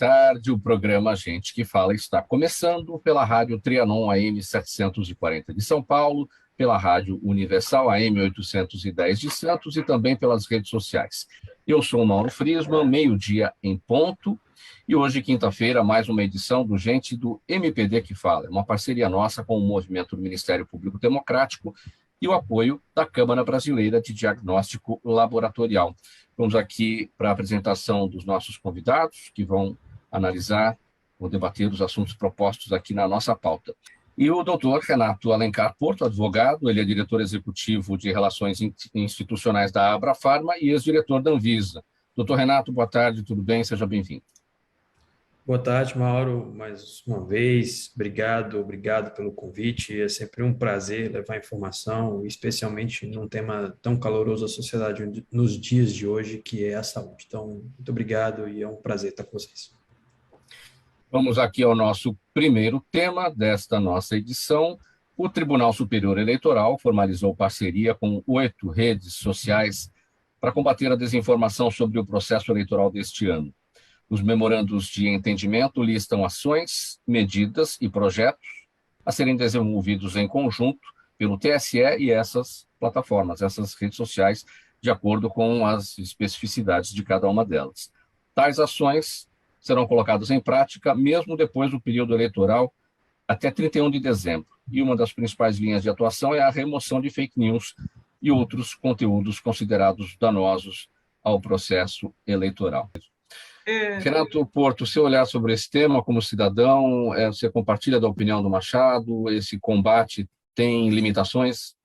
tarde. O programa Gente que Fala está começando pela Rádio Trianon AM 740 de São Paulo, pela Rádio Universal AM 810 de Santos e também pelas redes sociais. Eu sou o Mauro Friesman, meio-dia em ponto, e hoje, quinta-feira, mais uma edição do Gente do MPD que Fala, uma parceria nossa com o movimento do Ministério Público Democrático e o apoio da Câmara Brasileira de Diagnóstico Laboratorial. Vamos aqui para a apresentação dos nossos convidados, que vão analisar ou debater os assuntos propostos aqui na nossa pauta. E o doutor Renato Alencar Porto, advogado, ele é diretor executivo de Relações Institucionais da Abrafarma e ex-diretor da Anvisa. Doutor Renato, boa tarde, tudo bem? Seja bem-vindo. Boa tarde, Mauro, mais uma vez, obrigado pelo convite, é sempre um prazer levar informação, especialmente num tema tão caloroso à sociedade nos dias de hoje, que é a saúde. Então, muito obrigado e é um prazer estar com vocês. Vamos aqui ao nosso primeiro tema desta nossa edição. O Tribunal Superior Eleitoral formalizou parceria com 8 redes sociais para combater a desinformação sobre o processo eleitoral deste ano. Os memorandos de entendimento listam ações, medidas e projetos a serem desenvolvidos em conjunto pelo TSE e essas plataformas, essas redes sociais, de acordo com as especificidades de cada uma delas. Tais ações serão colocadas em prática mesmo depois do período eleitoral até 31 de dezembro. E uma das principais linhas de atuação é a remoção de fake news e outros conteúdos considerados danosos ao processo eleitoral. Renato Porto, seu olhar sobre esse tema como cidadão, você compartilha da opinião do Machado? Esse combate tem limitações?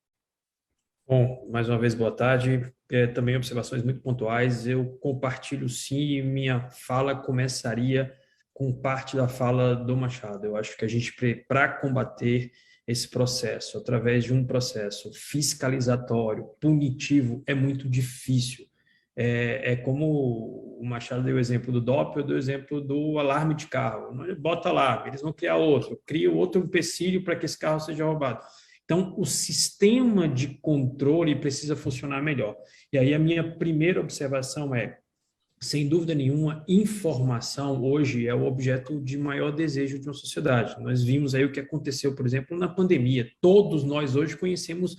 Bom, mais uma vez, boa tarde. Também observações muito pontuais. Eu compartilho sim, e minha fala começaria com parte da fala do Machado. Eu acho que a gente, para combater esse processo, através de um processo fiscalizatório, punitivo, é muito difícil. É como o Machado deu o exemplo do DOP, eu dei o exemplo do alarme de carro. Bota alarme, eles vão criar outro, criam outro empecilho para que esse carro seja roubado. Então, o sistema de controle precisa funcionar melhor. E aí a minha primeira observação é, sem dúvida nenhuma, informação hoje é o objeto de maior desejo de uma sociedade. Nós vimos aí o que aconteceu, por exemplo, na pandemia. Todos nós hoje conhecemos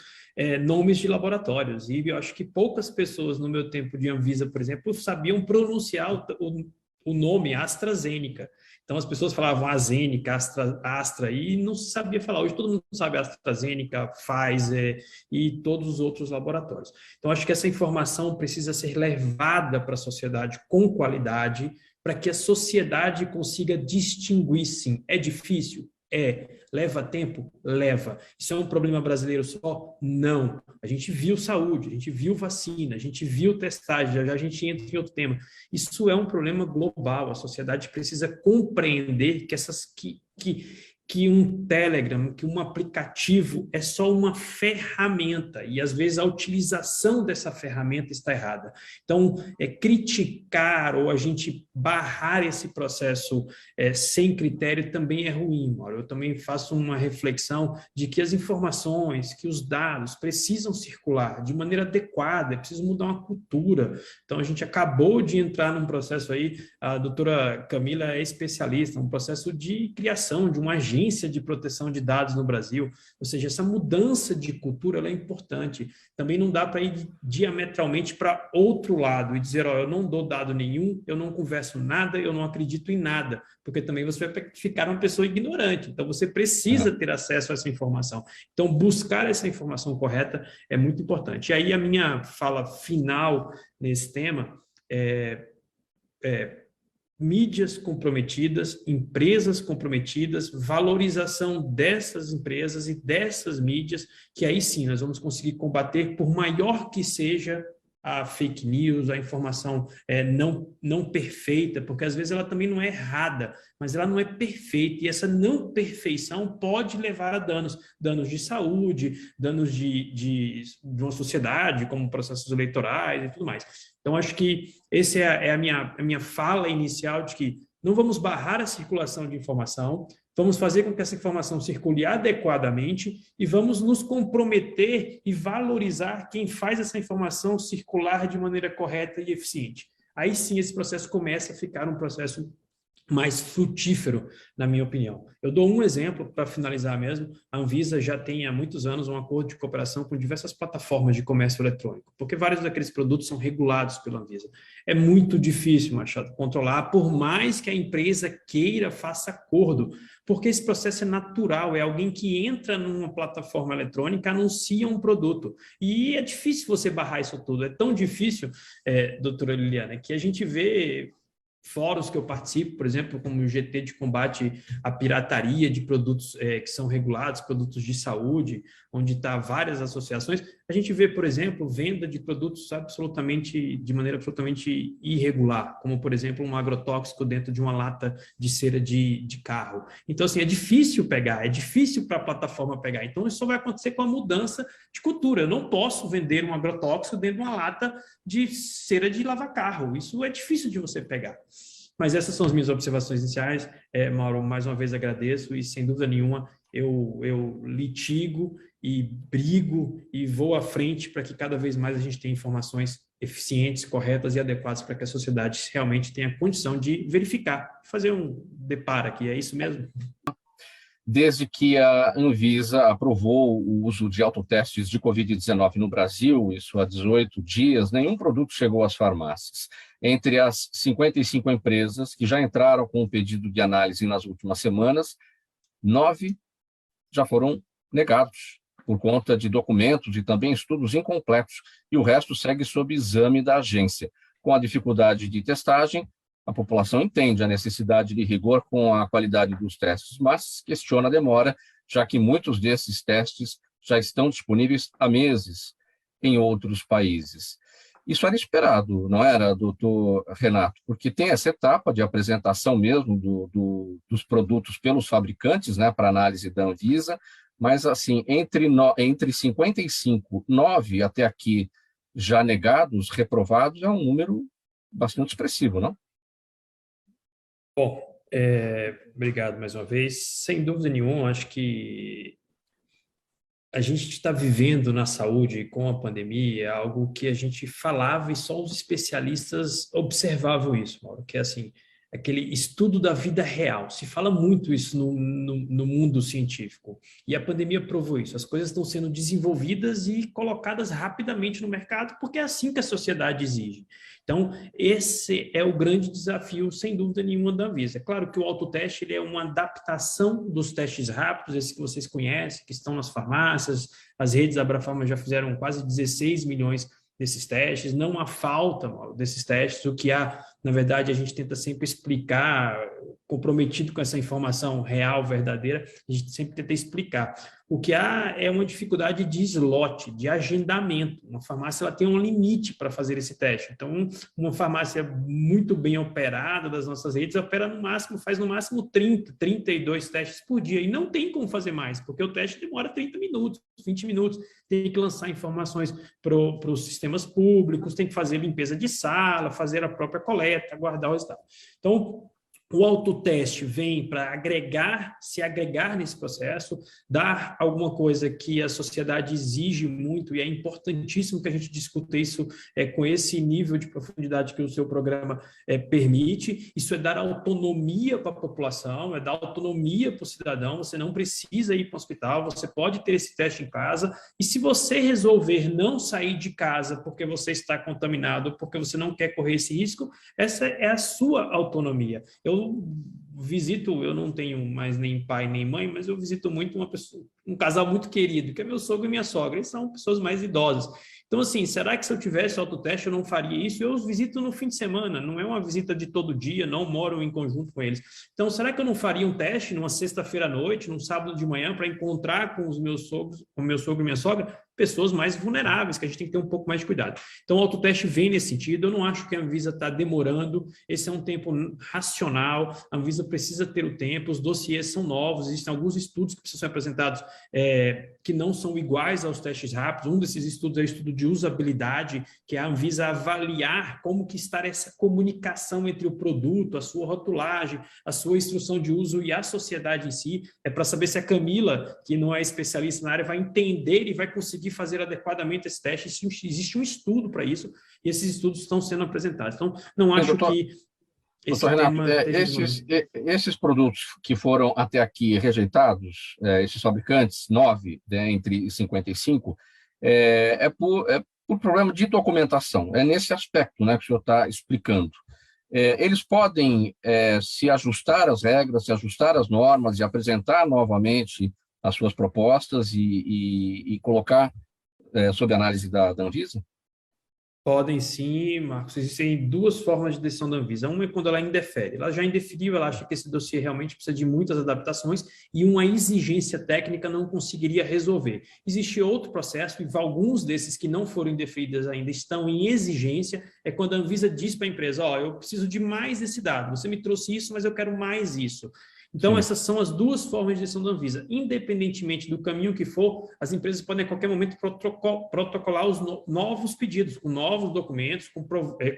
nomes de laboratórios, e eu acho que poucas pessoas no meu tempo de Anvisa, por exemplo, sabiam pronunciar o nome AstraZeneca. Então, as pessoas falavam AstraZeneca, Astra, e não sabia falar. Hoje todo mundo sabe AstraZeneca, Pfizer e todos os outros laboratórios. Então, acho que essa informação precisa ser levada para a sociedade com qualidade, para que a sociedade consiga distinguir, sim. É difícil? Leva tempo? Leva. Isso é um problema brasileiro só? Não. A gente viu saúde, a gente viu vacina, a gente viu testagem, já a gente entra em outro tema. Isso é um problema global. A sociedade precisa compreender que um Telegram, que um aplicativo é só uma ferramenta e, às vezes, a utilização dessa ferramenta está errada. Então, criticar ou a gente barrar esse processo sem critério também é ruim, Mauro. Eu também faço uma reflexão de que as informações, que os dados precisam circular de maneira adequada, é preciso mudar uma cultura. Então, a gente acabou de entrar num processo aí, a doutora Camila é especialista, um processo de criação de uma agência de proteção de dados no Brasil, ou seja, essa mudança de cultura ela é importante. Também não dá para ir diametralmente para outro lado e dizer, eu não dou dado nenhum, eu não converso nada, eu não acredito em nada, porque também você vai ficar uma pessoa ignorante, então você precisa ter acesso a essa informação. Então, buscar essa informação correta é muito importante. E aí a minha fala final nesse tema mídias comprometidas, empresas comprometidas, valorização dessas empresas e dessas mídias, que aí sim nós vamos conseguir combater, por maior que seja a fake news, a informação não perfeita, porque às vezes ela também não é errada, mas ela não é perfeita, e essa não perfeição pode levar a danos de saúde, danos de uma sociedade, como processos eleitorais e tudo mais. Então, acho que essa é a minha fala inicial de que não vamos barrar a circulação de informação, vamos fazer com que essa informação circule adequadamente e vamos nos comprometer e valorizar quem faz essa informação circular de maneira correta e eficiente. Aí sim esse processo começa a ficar um processo mais frutífero, na minha opinião. Eu dou um exemplo para finalizar mesmo. A Anvisa já tem há muitos anos um acordo de cooperação com diversas plataformas de comércio eletrônico, porque vários daqueles produtos são regulados pela Anvisa. É muito difícil, Machado, controlar, por mais que a empresa queira, faça acordo, porque esse processo é natural, é alguém que entra numa plataforma eletrônica, anuncia um produto, e é difícil você barrar isso tudo. É tão difícil, doutora Liliana, que a gente vê fóruns que eu participo, por exemplo, como o GT de combate à pirataria de produtos que são regulados, produtos de saúde, onde está várias associações, a gente vê, por exemplo, venda de produtos de maneira absolutamente irregular, como, por exemplo, um agrotóxico dentro de uma lata de cera de carro. Então, assim, é difícil pegar, é difícil para a plataforma pegar. Então, isso só vai acontecer com a mudança de cultura. Eu não posso vender um agrotóxico dentro de uma lata de cera de lavar carro. Isso é difícil de você pegar. Mas essas são as minhas observações iniciais. Mauro, mais uma vez agradeço e, sem dúvida nenhuma, eu litigo e brigo e vou à frente para que cada vez mais a gente tenha informações eficientes, corretas e adequadas para que a sociedade realmente tenha condição de verificar, fazer um deparo aqui. É isso mesmo? Desde que a Anvisa aprovou o uso de autotestes de Covid-19 no Brasil, isso há 18 dias, nenhum produto chegou às farmácias. Entre as 55 empresas que já entraram com o pedido de análise nas últimas semanas, 9 já foram negados por conta de documentos e também estudos incompletos, e o resto segue sob exame da agência. Com a dificuldade de testagem, a população entende a necessidade de rigor com a qualidade dos testes, mas questiona a demora, já que muitos desses testes já estão disponíveis há meses em outros países. Isso era esperado, não era, doutor Renato? Porque tem essa etapa de apresentação mesmo dos produtos pelos fabricantes, né, para análise da Anvisa, mas assim, entre 55, 9 até aqui já negados, reprovados, é um número bastante expressivo, não? Bom, obrigado mais uma vez. Sem dúvida nenhuma, acho que a gente está vivendo na saúde com a pandemia algo que a gente falava e só os especialistas observavam isso, Mauro, que é assim, aquele estudo da vida real. Se fala muito isso no mundo científico. E a pandemia provou isso. As coisas estão sendo desenvolvidas e colocadas rapidamente no mercado, porque é assim que a sociedade exige. Então, esse é o grande desafio, sem dúvida nenhuma, da Anvisa. É claro que o autoteste ele é uma adaptação dos testes rápidos, esses que vocês conhecem, que estão nas farmácias. As redes Abrafarma já fizeram quase 16 milhões desses testes. Não há falta, Mauro, desses testes. O que há, na verdade, a gente tenta sempre explicar, comprometido com essa informação real, verdadeira, a gente sempre tenta explicar. O que há é uma dificuldade de slot, de agendamento. Uma farmácia ela tem um limite para fazer esse teste. Então, uma farmácia muito bem operada das nossas redes opera no máximo, faz no máximo 30, 32 testes por dia. E não tem como fazer mais, porque o teste demora 30 minutos, 20 minutos. Tem que lançar informações para os sistemas públicos, tem que fazer limpeza de sala, fazer a própria coleta, aguardar o resultado. Então, o autoteste vem para se agregar nesse processo, dar alguma coisa que a sociedade exige muito, e é importantíssimo que a gente discuta isso com esse nível de profundidade que o seu programa permite. Isso é dar autonomia para a população, é dar autonomia para o cidadão. Você não precisa ir para o hospital, você pode ter esse teste em casa, e se você resolver não sair de casa porque você está contaminado, porque você não quer correr esse risco, essa é a sua autonomia. Eu não tenho mais nem pai nem mãe, mas eu visito muito um casal muito querido, que é meu sogro e minha sogra. Eles são pessoas mais idosas. Então, assim, será que se eu tivesse autoteste eu não faria isso? Eu os visito no fim de semana, não é uma visita de todo dia, não moro em conjunto com eles. Então, será que eu não faria um teste numa sexta-feira à noite, num sábado de manhã, para encontrar com os meus sogros, com meu sogro e minha sogra, pessoas mais vulneráveis, que a gente tem que ter um pouco mais de cuidado. Então, o autoteste vem nesse sentido. Eu não acho que a Anvisa está demorando. Esse é um tempo racional. A Anvisa precisa ter o tempo. Os dossiês são novos. Existem alguns estudos que precisam ser apresentados que não são iguais aos testes rápidos. Um desses estudos é o estudo de usabilidade, que é a Anvisa avaliar como que está essa comunicação entre o produto, a sua rotulagem, a sua instrução de uso e a sociedade em si. É para saber se a Camila, que não é especialista na área, vai entender e vai conseguir fazer adequadamente esse teste. Existe um estudo para isso, e esses estudos estão sendo apresentados. Então, não acho que... Doutor Esse Renato, tema teve esses produtos que foram até aqui rejeitados, esses fabricantes, 9, né, entre 55, por problema de documentação. É nesse aspecto, né, que o senhor está explicando. Eles podem se ajustar às regras, se ajustar às normas e apresentar novamente as suas propostas e colocar sob análise da Anvisa? Podem sim, Marcos. Existem duas formas de decisão da Anvisa. Uma é quando ela indefere. Ela já indeferiu, ela acha que esse dossiê realmente precisa de muitas adaptações e uma exigência técnica não conseguiria resolver. Existe outro processo, e alguns desses que não foram indeferidos ainda estão em exigência, é quando a Anvisa diz para a empresa, eu preciso de mais esse dado, você me trouxe isso, mas eu quero mais isso. Então, Sim. essas são as duas formas de decisão da Anvisa. Independentemente do caminho que for, as empresas podem a qualquer momento protocolar os novos pedidos, com novos documentos,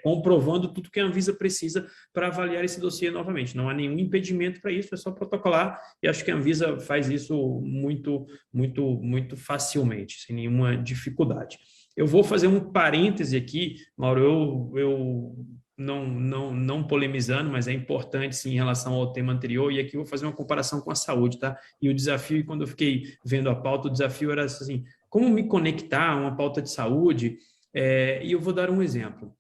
comprovando tudo que a Anvisa precisa para avaliar esse dossiê novamente. Não há nenhum impedimento para isso, é só protocolar, e acho que a Anvisa faz isso muito, muito, muito facilmente, sem nenhuma dificuldade. Eu vou fazer um parêntese aqui, Mauro, eu não polemizando, mas é importante sim em relação ao tema anterior, e aqui eu vou fazer uma comparação com a saúde, tá? E o desafio, quando eu fiquei vendo a pauta, o desafio era assim, como me conectar a uma pauta de saúde, e eu vou dar um exemplo.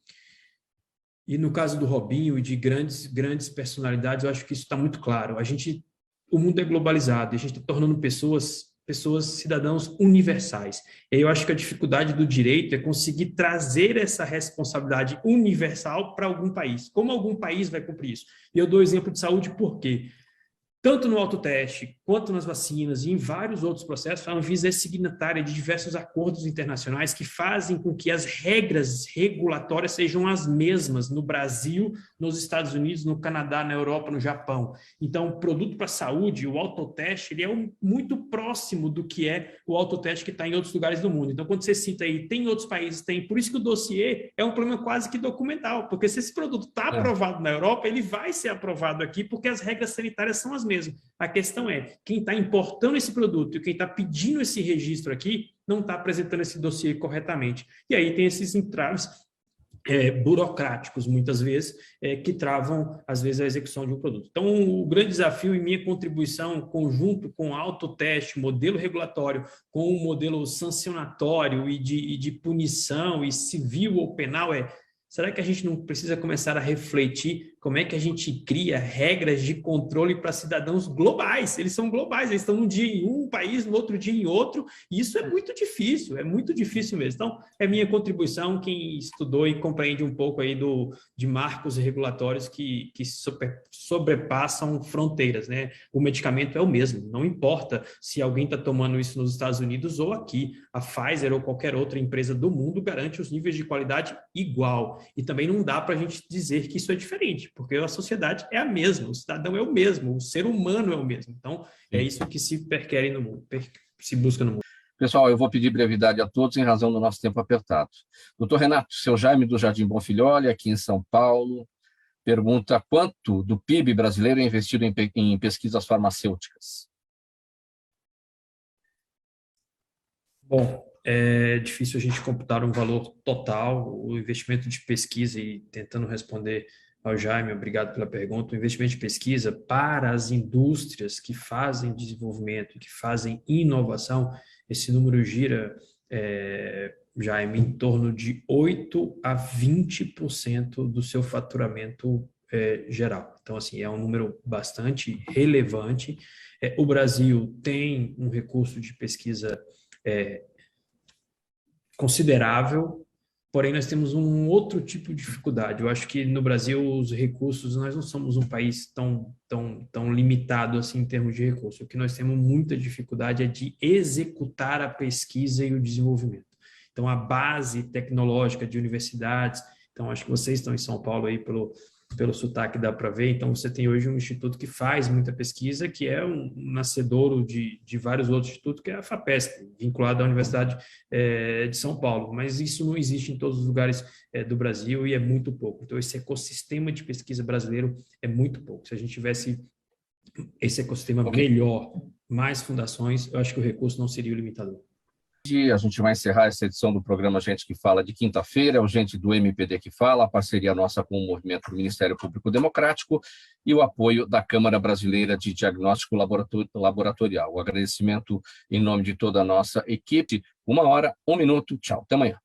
E no caso do Robinho e de grandes personalidades, eu acho que isso está muito claro. O mundo é globalizado, e a gente está tornando pessoas, cidadãos universais. E aí eu acho que a dificuldade do direito é conseguir trazer essa responsabilidade universal para algum país. Como algum país vai cumprir isso? E eu dou exemplo de saúde por quê? Tanto no autoteste, quanto nas vacinas e em vários outros processos, a Anvisa é signatária de diversos acordos internacionais que fazem com que as regras regulatórias sejam as mesmas no Brasil, nos Estados Unidos, no Canadá, na Europa, no Japão. Então, o produto para a saúde, o autoteste, ele é muito próximo do que é o autoteste que está em outros lugares do mundo. Então, quando você cita aí, tem em outros países, tem. Por isso que o dossiê é um problema quase que documental, porque se esse produto está aprovado na Europa, ele vai ser aprovado aqui, porque as regras sanitárias são as mesmo. A questão é, quem está importando esse produto e quem está pedindo esse registro aqui não está apresentando esse dossiê corretamente. E aí tem esses entraves burocráticos, muitas vezes, que travam, às vezes, a execução de um produto. Então, o grande desafio e minha contribuição, conjunto com autoteste, modelo regulatório, com o modelo sancionatório e de punição, e civil ou penal, será que a gente não precisa começar a refletir como é que a gente cria regras de controle para cidadãos globais? Eles são globais, eles estão um dia em um país, no outro dia em outro, e isso é muito difícil mesmo. Então, é minha contribuição, quem estudou e compreende um pouco aí de marcos regulatórios que sobrepassam fronteiras, né? O medicamento é o mesmo, não importa se alguém está tomando isso nos Estados Unidos ou aqui, a Pfizer ou qualquer outra empresa do mundo garante os níveis de qualidade igual. E também não dá para a gente dizer que isso é diferente, porque a sociedade é a mesma, o cidadão é o mesmo, o ser humano é o mesmo. Então, é isso que se perquer no mundo, se busca no mundo. Pessoal, eu vou pedir brevidade a todos em razão do nosso tempo apertado. Doutor Renato, seu Jaime do Jardim Bonfilholi, aqui em São Paulo, pergunta quanto do PIB brasileiro é investido em pesquisas farmacêuticas? Bom, é difícil a gente computar um valor total, o investimento de pesquisa, e tentando responder ao Jaime, obrigado pela pergunta, o investimento de pesquisa para as indústrias que fazem desenvolvimento, que fazem inovação, esse número gira, Jaime, em torno de 8 a 20% do seu faturamento geral. Então, assim, é um número bastante relevante. O Brasil tem um recurso de pesquisa considerável, porém nós temos um outro tipo de dificuldade. Eu acho que no Brasil os recursos, nós não somos um país tão limitado assim em termos de recursos. O que nós temos muita dificuldade é de executar a pesquisa e o desenvolvimento. Então, a base tecnológica de universidades, então acho que vocês estão em São Paulo aí pelo sotaque dá para ver. Então, você tem hoje um instituto que faz muita pesquisa, que é um nascedouro de vários outros institutos, que é a FAPESP, vinculada à Universidade de São Paulo. Mas isso não existe em todos os lugares do Brasil e é muito pouco. Então, esse ecossistema de pesquisa brasileiro é muito pouco. Se a gente tivesse esse ecossistema melhor, mais fundações, eu acho que o recurso não seria o limitador. A gente vai encerrar essa edição do programa Gente que Fala de quinta-feira, é o Gente do MPD que Fala, a parceria nossa com o Movimento do Ministério Público Democrático e o apoio da Câmara Brasileira de Diagnóstico Laboratorial. O agradecimento em nome de toda a nossa equipe. 1 hora, 1 minuto. Tchau. Até amanhã.